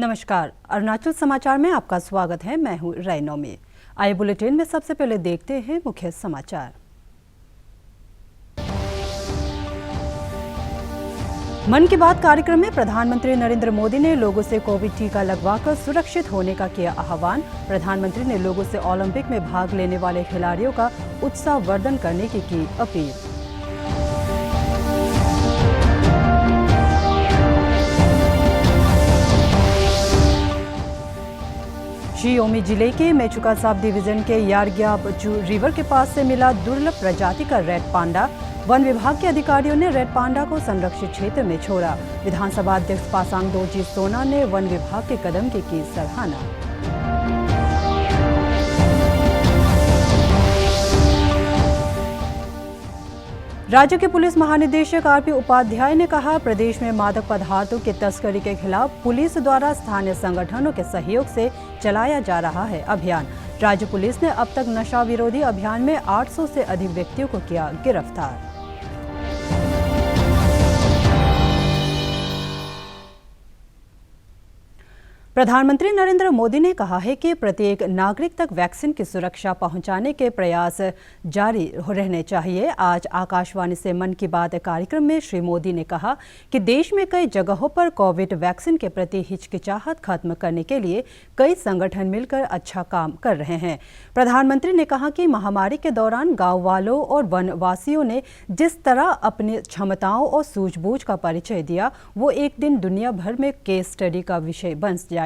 नमस्कार, अरुणाचल समाचार में आपका स्वागत है। मैं हूं रैनोमी। आइए बुलेटिन में सबसे पहले देखते हैं मुख्य समाचार। मन की बात कार्यक्रम में प्रधानमंत्री नरेंद्र मोदी ने लोगों से कोविड टीका लगवाकर सुरक्षित होने का किया आह्वान। प्रधानमंत्री ने लोगों से ओलंपिक में भाग लेने वाले खिलाड़ियों का उत्साहवर्धन करने की अपील। शी ओमी जिले के मेचुका सब डिवीजन के यारग्या बचू रिवर के पास से मिला दुर्लभ प्रजाति का रेड पांडा। वन विभाग के अधिकारियों ने रेड पांडा को संरक्षित क्षेत्र में छोड़ा। विधानसभा अध्यक्ष पासांग दोरजी सोना ने वन विभाग के कदम की सराहना। राज्य के पुलिस महानिदेशक आरपी उपाध्याय ने कहा, प्रदेश में मादक पदार्थों की तस्करी के खिलाफ पुलिस द्वारा स्थानीय संगठनों के सहयोग से चलाया जा रहा है अभियान। राज्य पुलिस ने अब तक नशा विरोधी अभियान में 800 से अधिक व्यक्तियों को किया गिरफ्तार। प्रधानमंत्री नरेंद्र मोदी ने कहा है कि प्रत्येक नागरिक तक वैक्सीन की सुरक्षा पहुंचाने के प्रयास जारी रहने चाहिए। आज आकाशवाणी से मन की बात कार्यक्रम में श्री मोदी ने कहा कि देश में कई जगहों पर कोविड वैक्सीन के प्रति हिचकिचाहट खत्म करने के लिए कई संगठन मिलकर अच्छा काम कर रहे हैं। प्रधानमंत्री ने कहा कि महामारी के दौरान गाँव वालों और वनवासियों ने जिस तरह अपनी क्षमताओं और सूझबूझ का परिचय दिया, वो एक दिन दुनिया भर में केस स्टडी का विषय बन जाएगा।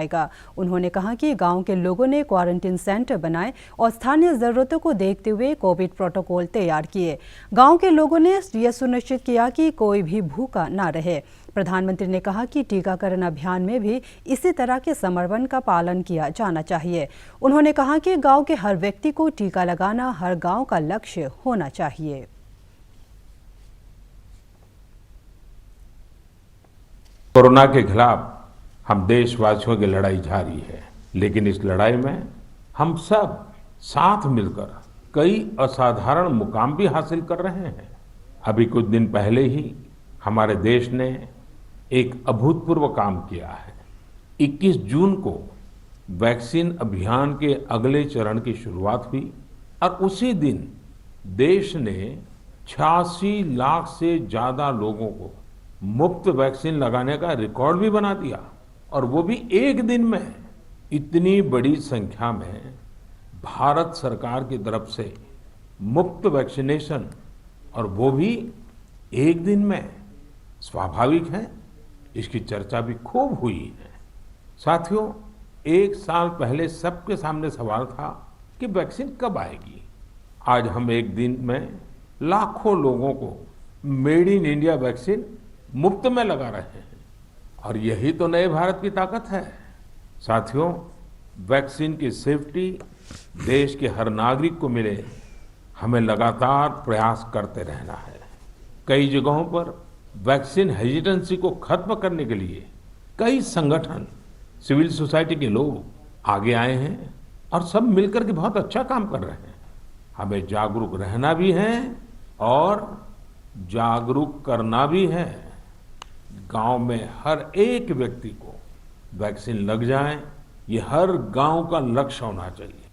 उन्होंने कहा कि गांव के लोगों ने क्वारंटीन सेंटर बनाए और स्थानीय जरूरतों को देखते हुए कोविड प्रोटोकॉल तैयार किए। गांव के लोगों ने यह सुनिश्चित किया कि कोई भी भूखा न रहे। प्रधानमंत्री ने कहा कि टीकाकरण अभियान में भी इसी तरह के समर्पण का पालन किया जाना चाहिए। उन्होंने कहा कि गांव के हर व्यक्ति को टीका लगाना हर गांव का लक्ष्य होना चाहिए। कोरोना के खिलाफ हम देशवासियों की लड़ाई जारी है, लेकिन इस लड़ाई में हम सब साथ मिलकर कई असाधारण मुकाम भी हासिल कर रहे हैं। अभी कुछ दिन पहले ही हमारे देश ने एक अभूतपूर्व काम किया है। 21 जून को वैक्सीन अभियान के अगले चरण की शुरुआत हुई और उसी दिन देश ने 86 लाख से ज्यादा लोगों को मुफ्त वैक्सीन लगाने का रिकॉर्ड भी बना दिया, और वो भी एक दिन में। इतनी बड़ी संख्या में भारत सरकार की तरफ से मुफ्त वैक्सीनेशन, और वो भी एक दिन में, स्वाभाविक है इसकी चर्चा भी खूब हुई है। साथियों, एक साल पहले सबके सामने सवाल था कि वैक्सीन कब आएगी। आज हम एक दिन में लाखों लोगों को मेड इन इंडिया वैक्सीन मुफ्त में लगा रहे हैं, और यही तो नए भारत की ताकत है। साथियों, वैक्सीन की सेफ्टी देश के हर नागरिक को मिले, हमें लगातार प्रयास करते रहना है। कई जगहों पर वैक्सीन हेजिटेंसी को खत्म करने के लिए कई संगठन, सिविल सोसाइटी के लोग आगे आए हैं और सब मिलकर के बहुत अच्छा काम कर रहे हैं। हमें जागरूक रहना भी है और जागरूक करना भी है। गांव में हर एक व्यक्ति को वैक्सीन लग जाए, ये हर गांव का लक्ष्य होना चाहिए।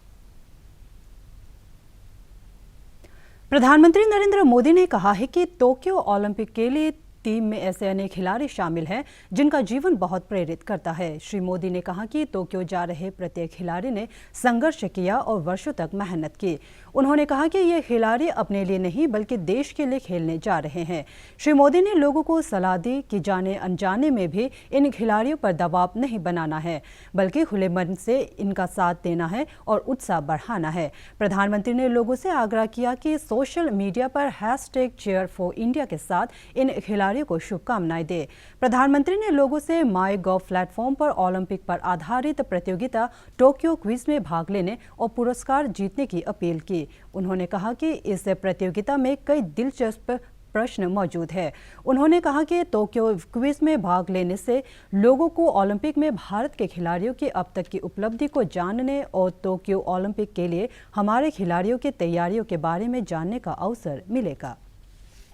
प्रधानमंत्री नरेंद्र मोदी ने कहा है कि टोक्यो ओलंपिक के लिए टीम में ऐसे अनेक खिलाड़ी शामिल हैं जिनका जीवन बहुत प्रेरित करता है। श्री मोदी ने कहा कि टोक्यो जा रहे प्रत्येक खिलाड़ी ने संघर्ष किया और वर्षों तक मेहनत की। उन्होंने कहा कि ये खिलाड़ी अपने लिए नहीं बल्कि देश के लिए खेलने जा रहे हैं। श्री मोदी ने लोगों को सलाह दी कि जाने अनजाने में भी इन खिलाड़ियों पर दबाव नहीं बनाना है, बल्कि खुले मन से इनका साथ देना है और उत्साह बढ़ाना है। प्रधानमंत्री ने लोगों से आग्रह किया कि सोशल मीडिया पर #Cheer4India के साथ इन खिलाड़ियों को शुभकामनाएं दे। प्रधानमंत्री ने लोगों से माई गॉव प्लेटफॉर्म पर ओलंपिक पर आधारित प्रतियोगिता टोक्यो क्विज में भाग लेने और पुरस्कार जीतने की अपील की। उन्होंने कहा कि इस प्रतियोगिता में कई दिलचस्प प्रश्न मौजूद है। उन्होंने कहा कि टोक्यो क्विज में भाग लेने से लोगों को ओलंपिक में भारत के खिलाड़ियों की अब तक की उपलब्धि को जानने और टोक्यो ओलंपिक के लिए हमारे खिलाड़ियों की तैयारियों के बारे में जानने का अवसर मिलेगा।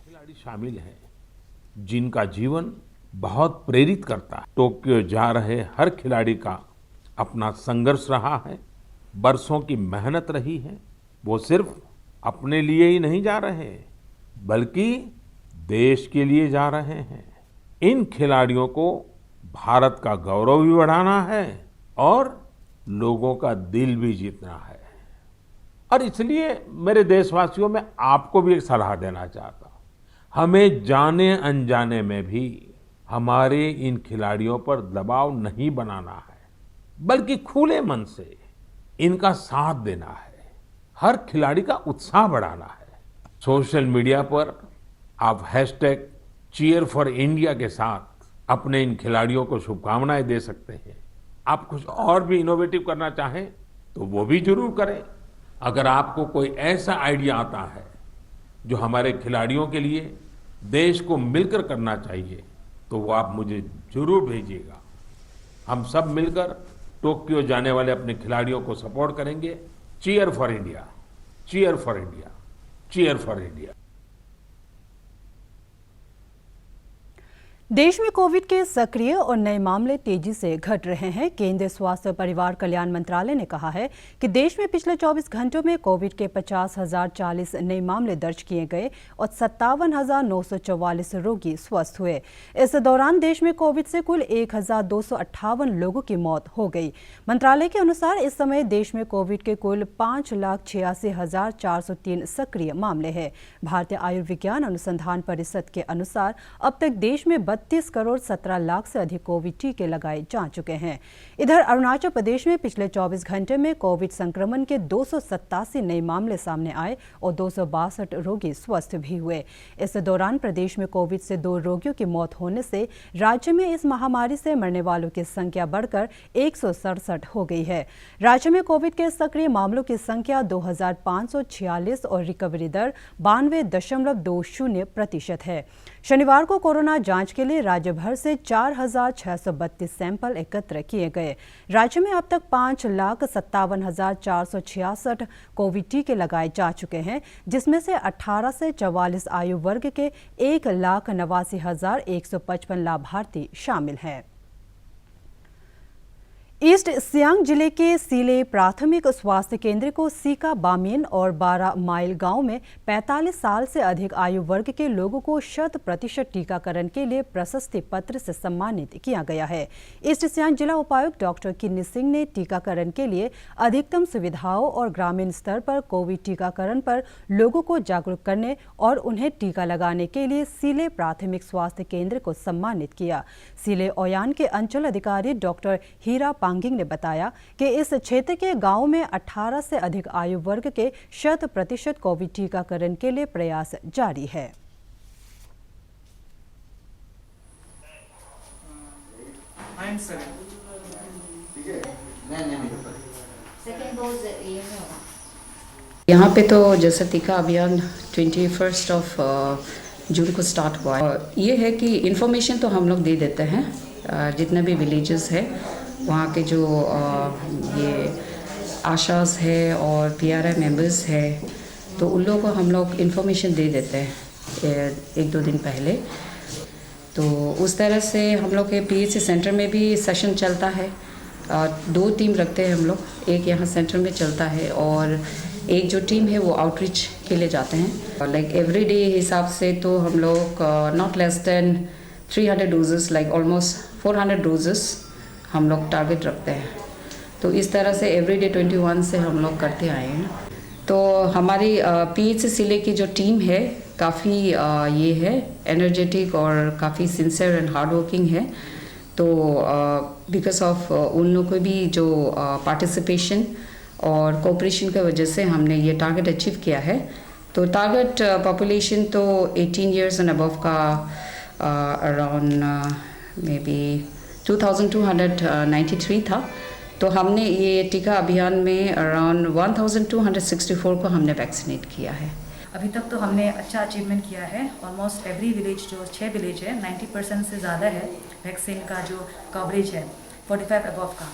खिलाड़ी शामिल हैं जिनका जीवन बहुत प्रेरित करता है। टोक्यो जा रहे हर खिलाड़ी का अपना संघर्ष रहा है, बरसों की मेहनत रही है। वो सिर्फ अपने लिए ही नहीं जा रहे, बल्कि देश के लिए जा रहे हैं। इन खिलाड़ियों को भारत का गौरव भी बढ़ाना है और लोगों का दिल भी जीतना है। और इसलिए मेरे देशवासियों, में आपको भी एक सलाह देना चाहता हूं। हमें जाने अनजाने में भी हमारे इन खिलाड़ियों पर दबाव नहीं बनाना है, बल्कि खुले मन से इनका साथ देना है। हर खिलाड़ी का उत्साह बढ़ाना है। सोशल मीडिया पर आप हैशटैग चीयर फॉर इंडिया के साथ अपने इन खिलाड़ियों को शुभकामनाएं दे सकते हैं। आप कुछ और भी इनोवेटिव करना चाहें तो वो भी जरूर करें। अगर आपको कोई ऐसा आइडिया आता है जो हमारे खिलाड़ियों के लिए देश को मिलकर करना चाहिए, तो वो आप मुझे जरूर भेजिएगा। हम सब मिलकर टोक्यो जाने वाले अपने खिलाड़ियों को सपोर्ट करेंगे। Cheer for India, cheer for India, cheer for India. देश में कोविड के सक्रिय और नए मामले तेजी से घट रहे हैं। केंद्रीय स्वास्थ्य और परिवार कल्याण मंत्रालय ने कहा है कि देश में पिछले 24 घंटों में कोविड के 50,040 नए मामले दर्ज किए गए और 57,944 रोगी स्वस्थ हुए। इस दौरान देश में कोविड से कुल 1,258 लोगों की मौत हो गई। मंत्रालय के अनुसार इस समय देश में कोविड के कुल 5,86,403 सक्रिय मामले हैं। भारतीय आयुर्विज्ञान अनुसंधान परिषद के अनुसार अब तक देश में 32 करोड़ 17 लाख से अधिक कोविड टीके लगाए जा चुके हैं। इधर अरुणाचल प्रदेश में पिछले 24 घंटे में कोविड संक्रमण के 287 नए मामले सामने आए और 262 रोगी स्वस्थ भी हुए। इस दौरान प्रदेश में कोविड से 2 रोगियों की मौत होने से राज्य में इस महामारी से मरने वालों की संख्या बढ़कर 167 हो गई है। राज्य में कोविड के सक्रिय मामलों की संख्या 2,546 और रिकवरी दर 92.20% है। शनिवार को कोरोना जांच के लिए राज्य भर से 4,632 सैंपल एकत्र किए गए। राज्य में अब तक 5,57,466 कोविड टीके लगाए जा चुके हैं, जिसमें से 18 से 44 आयु वर्ग के 1,89,155 लाभार्थी शामिल हैं। ईस्ट सियांग जिले के सीले प्राथमिक स्वास्थ्य केंद्र को सीका बामियन और 12 माइल गांव में 45 साल से अधिक आयु वर्ग के लोगों को 100% टीकाकरण के लिए प्रशस्ति पत्र से सम्मानित किया गया है। ईस्ट सियांग जिला उपायुक्त डॉक्टर किन्नी सिंह ने टीकाकरण के लिए अधिकतम सुविधाओं और ग्रामीण स्तर पर कोविड टीकाकरण पर लोगों को जागरूक करने और उन्हें टीका लगाने के लिए सीले प्राथमिक स्वास्थ्य केंद्र को सम्मानित किया। सीले ओयान के अंचल अधिकारी डॉक्टर हीरा पांगिंग ने बताया कि इस क्षेत्र के गांव में 18 से अधिक आयु वर्ग के 100% कोविड टीकाकरण के लिए प्रयास जारी है। यहाँ पे तो जैसे टीका अभियान 21 जून को स्टार्ट हुआ है। ये है कि इन्फॉर्मेशन तो हम लोग दे देते हैं, जितने भी विलेजेस है वहाँ के जो ये आशास है और PRI मेंबर्स है, तो उन लोगों को हम लोग इन्फॉर्मेशन दे देते हैं 1-2 दिन पहले। तो उस तरह से हम लोग के PHC सेंटर में भी सेशन चलता है। 2 टीम रखते हैं हम लोग, एक यहाँ सेंटर में चलता है और एक जो टीम है वो आउटरीच के लिए जाते हैं। लाइक एवरी डे हिसाब से तो हम लोग not less than 300 doses, like almost 400 doses हम लोग टारगेट रखते हैं। तो इस तरह से एवरीडे 21 से हम लोग करते आए हैं। तो हमारी PHC सिले की जो टीम है काफ़ी ये है एनर्जेटिक और काफ़ी सिंसियर एंड हार्ड वर्किंग है। तो बिकॉज ऑफ उन लोगों को भी जो पार्टिसिपेशन और कोऑपरेशन की वजह से हमने ये टारगेट अचीव किया है। तो टारगेट पॉपुलेशन तो 18 ईयर्स एंड अबव का अराउंड मे बी 2,293 था। तो हमने ये टीका अभियान में अराउंड 1,264 को हमने वैक्सीनेट किया है। अभी तक तो हमने अच्छा अचीवमेंट किया है। ऑलमोस्ट एवरी विलेज, जो 6 विलेज है, 90% से ज़्यादा है वैक्सीन का जो कवरेज है 45 अबव का।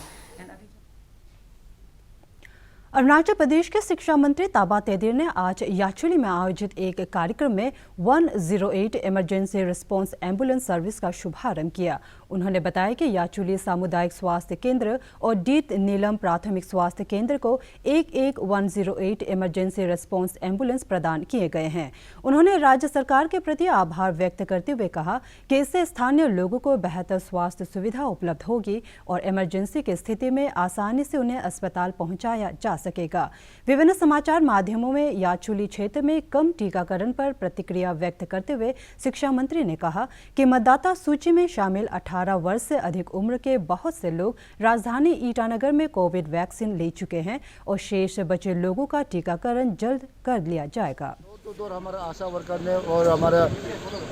अरुणाचल प्रदेश के शिक्षा मंत्री ताबा तेदिर ने आज याचुली में आयोजित एक कार्यक्रम में 108 इमरजेंसी रिस्पांस एम्बुलेंस सर्विस का शुभारंभ किया। उन्होंने बताया कि याचुली सामुदायिक स्वास्थ्य केंद्र और डीत नीलम प्राथमिक स्वास्थ्य केंद्र को 108 इमरजेंसी रिस्पांस एम्बुलेंस प्रदान किए गए हैं। उन्होंने राज्य सरकार के प्रति आभार व्यक्त करते हुए कहा कि इससे स्थानीय लोगों को बेहतर स्वास्थ्य सुविधा उपलब्ध होगी और इमरजेंसी की स्थिति में आसानी से उन्हें अस्पताल पहुंचाया जा सकेगा। विभिन्न समाचार माध्यमों में याचुली क्षेत्र में कम टीकाकरण पर प्रतिक्रिया व्यक्त करते हुए शिक्षा मंत्री ने कहा कि मतदाता सूची में शामिल 18 वर्ष से अधिक उम्र के बहुत से लोग राजधानी ईटानगर में कोविड वैक्सीन ले चुके हैं और शेष बचे लोगों का टीकाकरण जल्द कर लिया जाएगा। दौर हमारा आशा वर्कर ने और हमारा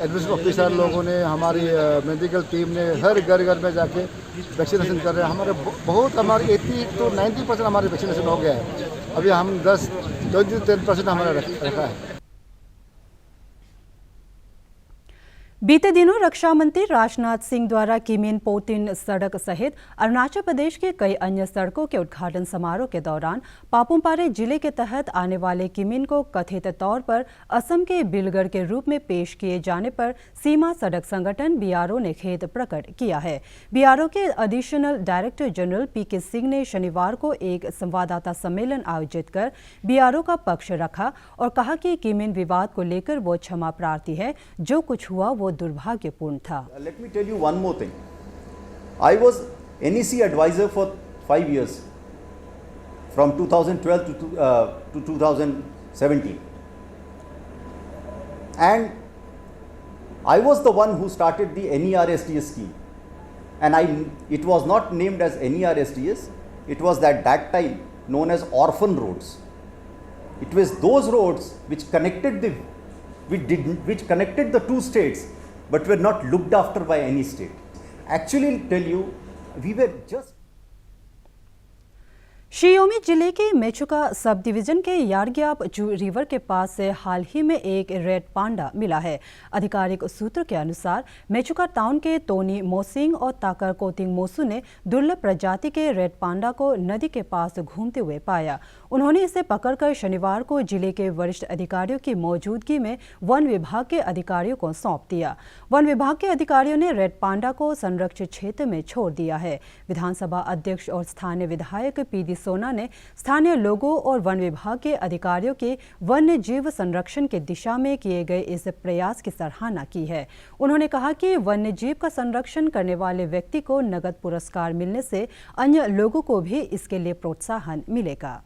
एडमिशन ऑफिसर लोगों ने, हमारी मेडिकल टीम ने हर घर घर में जाके वैक्सीनेशन कर रहे हैं। हमारे बहुत हमारे 80 to 90% हमारे वैक्सीनेशन हो गया है। अभी हम 10% हमारा रखा है। बीते दिनों रक्षा मंत्री राजनाथ सिंह द्वारा किमिन पोटिन सड़क सहित अरुणाचल प्रदेश के कई अन्य सड़कों के उद्घाटन समारोह के दौरान पापुमपारे जिले के तहत आने वाले किमिन को कथित तौर पर असम के बिलगढ़ के रूप में पेश किए जाने पर सीमा सड़क संगठन बीआरओ ने खेद प्रकट किया है। बीआरओ के एडिशनल डायरेक्टर जनरल पीके सिंह ने शनिवार को एक संवाददाता सम्मेलन आयोजित कर बीआरओ का पक्ष रखा और कहा कि किमिन विवाद को लेकर वो क्षमा प्रार्थी है। जो कुछ हुआ वो दुर्भाग्यपूर्ण था। Let me tell you one more thing. I was NEC advisor for 5 years, from 2012 to 2017, and I was the one who started the NERSTS scheme, and it was not named as NERSTS. It was at that time known as orphan roads. It was those roads which connected the two states, but were not looked after by any state. Actually, I'll tell you, we were just she Yomi जिले के Mechuka sub division के यारग्याप river के पास से हाल ही में एक red panda मिला है। आधिकारिक सूत्र के अनुसार मेचुका टाउन के टोनी मोसिंग और ताकर कोतिंग मोसू ने दुर्लभ प्रजाति के रेड पांडा को नदी के पास घूमते हुए पाया। उन्होंने इसे पकड़कर शनिवार को जिले के वरिष्ठ अधिकारियों की मौजूदगी में वन विभाग के अधिकारियों को सौंप दिया। वन विभाग के अधिकारियों ने रेड पांडा को संरक्षित क्षेत्र में छोड़ दिया है। विधानसभा अध्यक्ष और स्थानीय विधायक पीडी सोना ने स्थानीय लोगों और वन विभाग के अधिकारियों के वन्य जीव संरक्षण की दिशा में किए गए इस प्रयास की सराहना की है। उन्होंने कहा कि वन्य जीव का संरक्षण करने वाले व्यक्ति को नगद पुरस्कार मिलने से अन्य लोगों को भी इसके लिए प्रोत्साहन मिलेगा।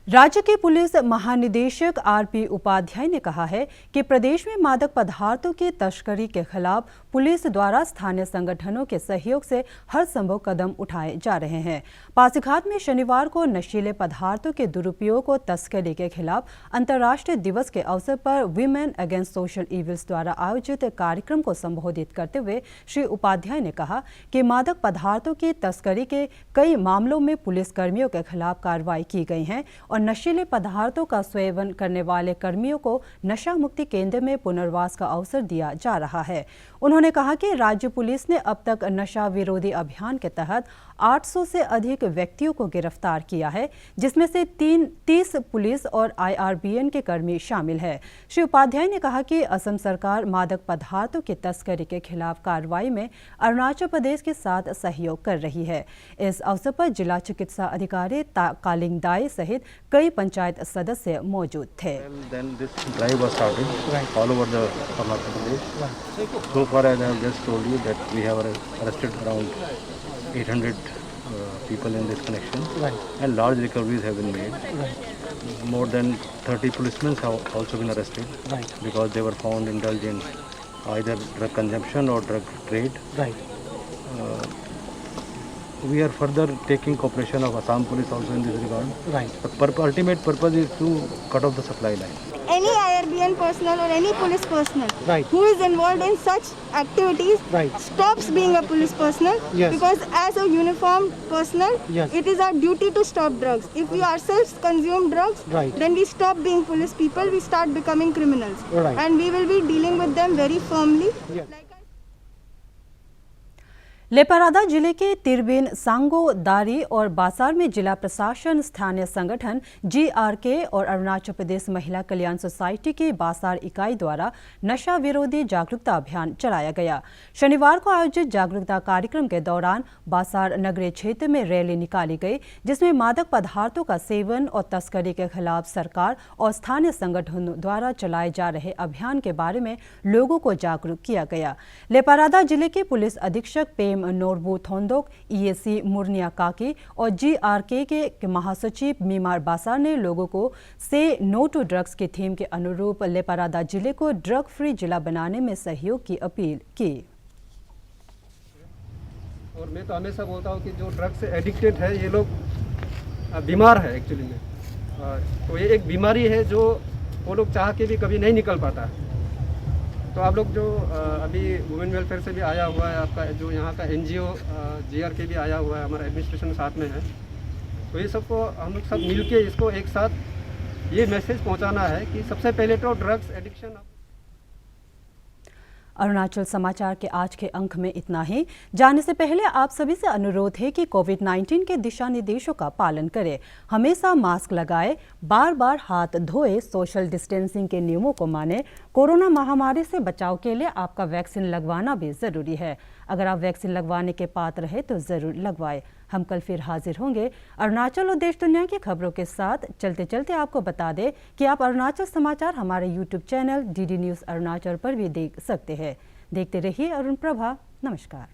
राज्य के पुलिस महानिदेशक आरपी उपाध्याय ने कहा है कि प्रदेश में मादक पदार्थों की तस्करी के खिलाफ पुलिस द्वारा स्थानीय संगठनों के सहयोग से हर संभव कदम उठाए जा रहे हैं। पासीघाट में शनिवार को नशीले पदार्थों के दुरुपयोग और तस्करी के खिलाफ अंतर्राष्ट्रीय दिवस के अवसर पर वीमेन अगेंस्ट सोशल इविल्स द्वारा आयोजित कार्यक्रम को संबोधित करते हुए श्री उपाध्याय ने कहा कि मादक पदार्थों की तस्करी के कई मामलों में पुलिस कर्मियों के खिलाफ कार्रवाई की गई है और नशीले पदार्थों का सेवन करने वाले कर्मियों को नशा मुक्ति केंद्र में पुनर्वास का अवसर दिया जा रहा है। उन्होंने कहा कि राज्य पुलिस ने अब तक नशा विरोधी अभियान के तहत 800 से अधिक व्यक्तियों को गिरफ्तार किया है, जिसमें से 30 पुलिस और IRBN के कर्मी शामिल है। श्री उपाध्याय ने कहा कि असम सरकार मादक पदार्थों की तस्करी के खिलाफ कार्रवाई में अरुणाचल प्रदेश के साथ सहयोग कर रही है। इस अवसर पर जिला चिकित्सा अधिकारी कालिंग दाई सहित कई पंचायत सदस्य मौजूद थे। Then this drive was started all over the Arunachal Pradesh. So far, as I have just told you, that we have arrested around 800 people in this connection, and large recoveries have been made. More than 30 policemen have also been arrested because they were found indulged in either drug consumption or drug trade. We are further taking cooperation of Assam Police also in this regard. The ultimate purpose is to cut off the supply line. Any IRBN personnel or any police personnel who is involved in such activities stops being a police personnel, because as a uniformed personnel, it is our duty to stop drugs. If we ourselves consume drugs, then we stop being police people, we start becoming criminals. And we will be dealing with them very firmly. Leparada जिले के तिरबिन, सांगो, दारी और बासार में जिला प्रशासन, स्थानीय संगठन GRK और अरुणाचल प्रदेश महिला कल्याण सोसाइटी की बासार इकाई द्वारा नशा विरोधी जागरूकता अभियान चलाया गया। शनिवार को आयोजित जागरूकता कार्यक्रम के दौरान बासार नगरीय क्षेत्र में रैली निकाली गई, जिसमें मादक पदार्थों का सेवन और तस्करी के खिलाफ सरकार और स्थानीय संगठनों द्वारा चलाए जा रहे अभियान के बारे में लोगों को जागरूक किया गया। लेपारादा जिले के पुलिस अधीक्षक पेम नोरबू थोंदोक, EAC मुर्निया काकी और GRK के महासचिव मीमार बासार ने लोगों को से नो टू ड्रग्स की थीम के अनुरूप लेपारादा जिले को ड्रग फ्री जिला बनाने में सहयोग की अपील की। और मैं तो हमेशा बोलता हूँ कि जो ड्रग्स से एडिक्टेड है ये लोग बीमार है एक्चुअली में। तो ये एक बीमारी है जो वो लोग चाह के भी कभी नहीं निकल पाता। तो आप लोग जो अभी वुमेन वेलफेयर से भी आया हुआ है, आपका जो यहाँ का NGO GRK भी आया हुआ है, हमारा एडमिनिस्ट्रेशन साथ में है, तो ये सबको हम लोग सब मिल के इसको एक साथ ये मैसेज पहुँचाना है कि सबसे पहले तो ड्रग्स एडिक्शन। अरुणाचल समाचार के आज के अंक में इतना ही। जाने से पहले आप सभी से अनुरोध है कि कोविड-19 के दिशा निर्देशों का पालन करें, हमेशा मास्क लगाएं, बार बार हाथ धोएं, सोशल डिस्टेंसिंग के नियमों को मानें। कोरोना महामारी से बचाव के लिए आपका वैक्सीन लगवाना भी ज़रूरी है। अगर आप वैक्सीन लगवाने के पात्र हैं तो ज़रूर लगवाएं। हम कल फिर हाजिर होंगे अरुणाचल और देश दुनिया की खबरों के साथ। चलते चलते आपको बता दें कि आप अरुणाचल समाचार हमारे YouTube channel DD news Arunachal पर भी देख सकते हैं। देखते रहिए अरुण प्रभा। नमस्कार।